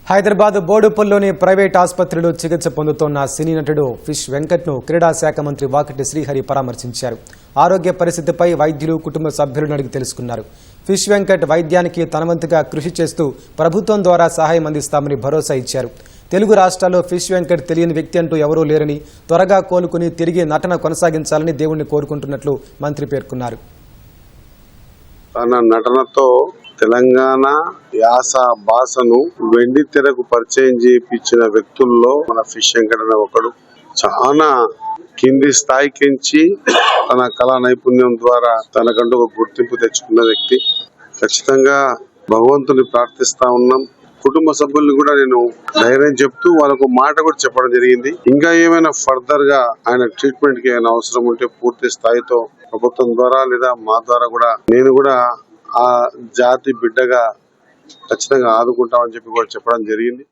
Hyderabad బోడుపల్లిలోని private ఆసుపత్రిలో చికిత్స పొందుతున్న సినీ నటుడు ఫిష్ వెంకట్ను క్రీడా శాఖ మంత్రి వాకటి శ్రీహరి పరామర్శించారు. ఆరోగ్య పరిస్థితిపై వైద్యులు, కుటుంబ సభ్యులను అడిగి తెలుసుకున్నారు. ఫిష్ వెంకట్ వైద్యానికి తనవంతుగా కృషి చేస్తూ ప్రభుత్వం ద్వారా సహాయం అందిస్తామని భరోసా ఇచ్చారు. తెలుగు రాష్ట్రాల్లో ఫిష్ వెంకట్ తెలియని వ్యక్తి అంటూ ఎవరూ లేరని, త్వరగా కోలుకుని తిరిగి నటన కొనసాగించాలని దేవుణ్ణి కోరుకుంటున్నట్లు మంత్రి పేర్కొన్నారు. తన నటనతో తెలంగాణ యాస భాషను వెండి తెరకు పరిచయం చేయించిన వ్యక్తుల్లో మన ఫిష్ వెంకట్ అనే ఒకడు. చాలా కింది స్థాయికించి తన కళా నైపుణ్యం ద్వారా తనకంటూ ఒక గుర్తింపు తెచ్చుకున్న వ్యక్తి. ఖచ్చితంగా భగవంతుని ప్రార్థిస్తా ఉన్నాం. కుటుంబ సభ్యుల్ని కూడా నేను ధైర్యం చెప్తూ వాళ్ళకు మాట కూడా చెప్పడం జరిగింది. ఇంకా ఏమైనా ఫర్దర్ గా ఆయన ట్రీట్మెంట్ కి ఏమైనా అవసరం ఉంటే పూర్తి స్థాయితో ప్రభుత్వం ద్వారా లేదా మా ద్వారా కూడా నేను కూడా ఆ జాతి బిడ్డగా ఖచ్చితంగా ఆదుకుంటామని చెప్పి కూడా చెప్పడం జరిగింది.